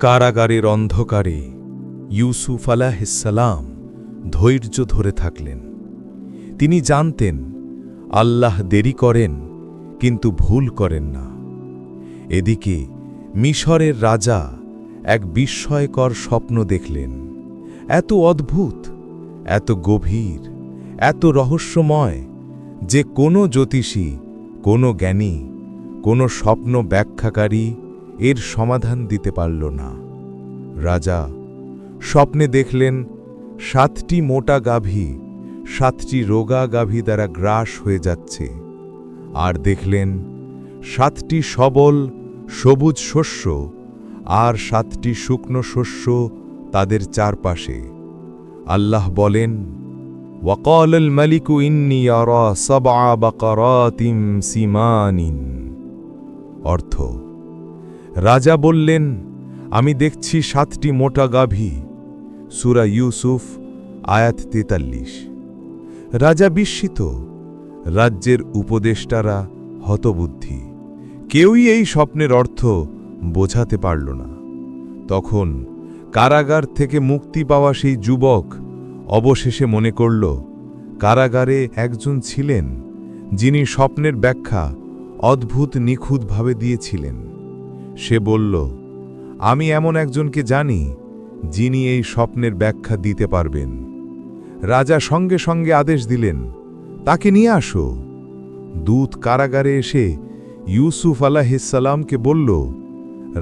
কারাগারের অন্ধকারে ইউসুফ আলাইহিসসালাম ধৈর্য ধরে থাকলেন। তিনি জানতেন আল্লাহ দেরি করেন কিন্তু ভুল করেন না। এদিকে মিশরের রাজা এক বিস্ময়কর স্বপ্ন দেখলেন। এত অদ্ভুত, এত গভীর, এত রহস্যময় যে কোনো জ্যোতিষী, কোনো জ্ঞানী, কোনো স্বপ্ন ব্যাখ্যাকারী এর সমাধান দিতে পারল না। রাজা স্বপ্নে দেখলেন 7টি মোটা গাভী 7টি রোগা গাভী দ্বারা গ্রাস হয়ে যাচ্ছে, আর দেখলেন 7টি সবল সবুজ শস্য আর 7টি শুকনো শস্য তাদের চারপাশে। আল্লাহ বলেন, ওয়াকাল আল মালিকু ইন্নী আরা সাবআ বাকারাতিম সিমানিন। অর্থ, রাজা বললেন, আমি দেখছি 7টি মোটা গাভী। সূরা ইউসুফ আয়াত 43। রাজা বিস্মিত, রাজ্যের উপদেষ্টারা হতবুদ্ধি। কেউই এই স্বপ্নের অর্থ বোঝাতে পারল না। তখন কারাগার থেকে মুক্তি পাওয়া সেই যুবক অবশেষে মনে করল, কারাগারে একজন ছিলেন যিনি স্বপ্নের ব্যাখ্যা অদ্ভুত নিখুঁতভাবে দিয়েছিলেন। সে বলল, আমি এমন একজনকে জানি যিনি এই স্বপ্নের ব্যাখ্যা দিতে পারবেন। রাজা সঙ্গে সঙ্গে আদেশ দিলেন, তাকে নিয়ে আসো। দূত কারাগারে এসে ইউসুফ আলাইহিসসালামকে বলল,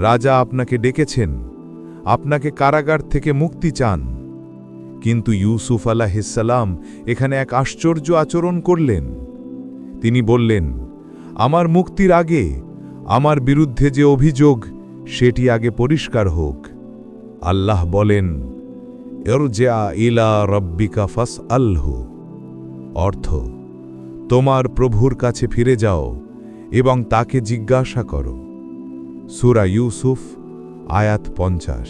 রাজা আপনাকে ডেকেছেন, আপনাকে কারাগার থেকে মুক্তি চান। কিন্তু ইউসুফ আলাইহিসসালাম এখানে এক আশ্চর্য আচরণ করলেন। তিনি বললেন, আমার মুক্তির আগে আমার বিরুদ্ধে যে অভিযোগ সেটি আগে পরিষ্কার হোক। আল্লাহ বলেন, ইরজিআ ইলা রাব্বিকা ফাসআলহু। অর্থ, তোমার প্রভুর কাছে ফিরে যাও এবং তাকে জিজ্ঞাসা করো। সূরা ইউসুফ আয়াত 50।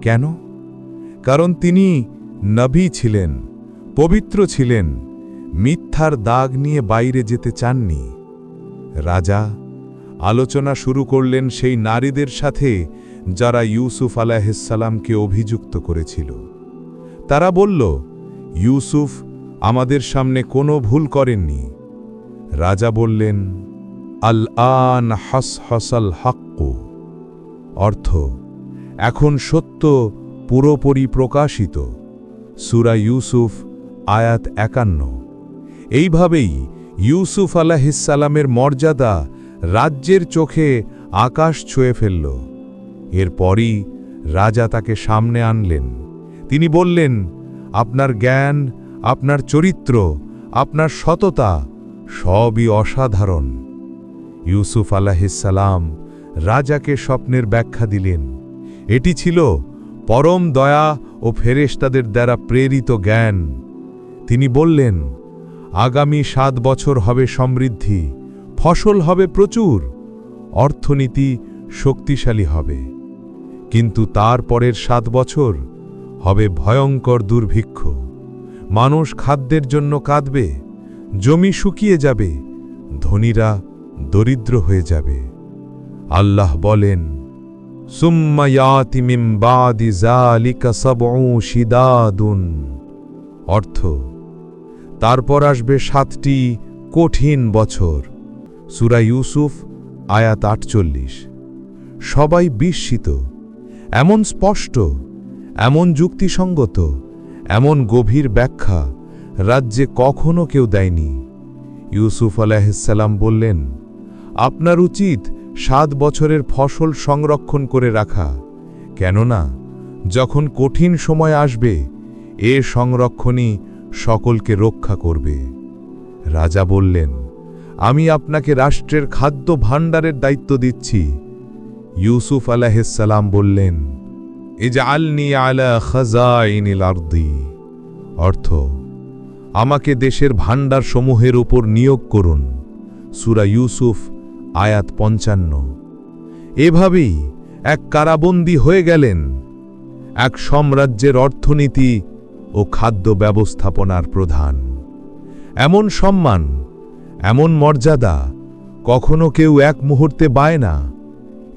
কেন? কারণ তিনি নবী ছিলেন, পবিত্র ছিলেন, মিথ্যার দাগ নিয়ে বাইরে যেতে চাননি। রাজা আলোচনা শুরু করলেন সেই নারীদের সাথে যারা ইউসুফ আলাইহিসসালামকে অভিযুক্ত করেছিল। তারা বলল, ইউসুফ আমাদের সামনে কোনো ভুল করেননি। রাজা বললেন, আল আন হাসহাসাল হাক্কু। অর্থ, এখন সত্য পুরোপুরি প্রকাশিত। সূরা ইউসুফ আয়াত 51। এইভাবেই ইউসুফ আলাইহিসসালামের মর্যাদা রাজ্যের চোখে আকাশ ছুঁয়ে ফেলল। এরপরই রাজা তাকে সামনে আনলেন। তিনি বললেন, আপনার জ্ঞান, আপনার চরিত্র, আপনার সততা সবই অসাধারণ। ইউসুফ আলাইহিসসালাম রাজাকে স্বপ্নের ব্যাখ্যা দিলেন। এটি ছিল পরম দয়া ও ফেরেশতাদের দ্বারা প্রেরিত জ্ঞান। তিনি বললেন, আগামী 7 বছর হবে সমৃদ্ধি, ফসল হবে প্রচুর, অর্থনীতি শক্তিশালী হবে। কিন্তু তার পরের 7 বছর হবে ভয়ঙ্কর দুর্ভিক্ষ। মানুষ খাদ্যের জন্য কাঁদবে, জমি শুকিয়ে যাবে, ধনীরা দরিদ্র হয়ে যাবে। আল্লাহ বলেন, সুম্মা ইয়াতি মিন বাদি যালিকা সাবউ শিদাদুন। অর্থ, তারপর আসবে 7টি কঠিন বছর। সূরা ইউসুফ আয়াত 48। সবাই বিস্মিত। এমন স্পষ্ট, এমন যুক্তিসঙ্গত, এমন গভীর ব্যাখ্যা রাজ্যে কখনো কেউ দেয়নি। ইউসুফ আলাইহিসসালাম বললেন, আপনার উচিত 7 বছরের ফসল সংরক্ষণ করে রাখা, কেননা যখন কঠিন সময় আসবে এ সংরক্ষণই সকলকে রক্ষা করবে। রাজা বললেন, আমি আপনাকে রাষ্ট্রের খাদ্য ভাণ্ডারের দায়িত্ব দিচ্ছি। ইউসুফ আলাইহিসসালাম বললেন, ইজআলনি আলা খাযাইনিল আরদি। অর্থ, আমাকে দেশের ভাণ্ডার সমূহের উপর নিয়োগ করুন। সূরা ইউসুফ আয়াত 55। এভাবেই এক কারাবন্দী হয়ে গেলেন, এক সাম্রাজ্যের অর্থনীতি ও খাদ্য ব্যবস্থাপনার প্রধান। এমন সম্মান, এমন মর্যাদা কখনো কেউ এক মুহূর্তে পায় না।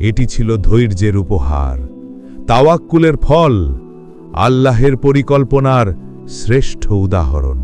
এটি ছিল ধৈর্যের উপহার, তাওয়াক্কুলের ফল আল্লাহের পরিকল্পনার শ্রেষ্ঠ উদাহরণ।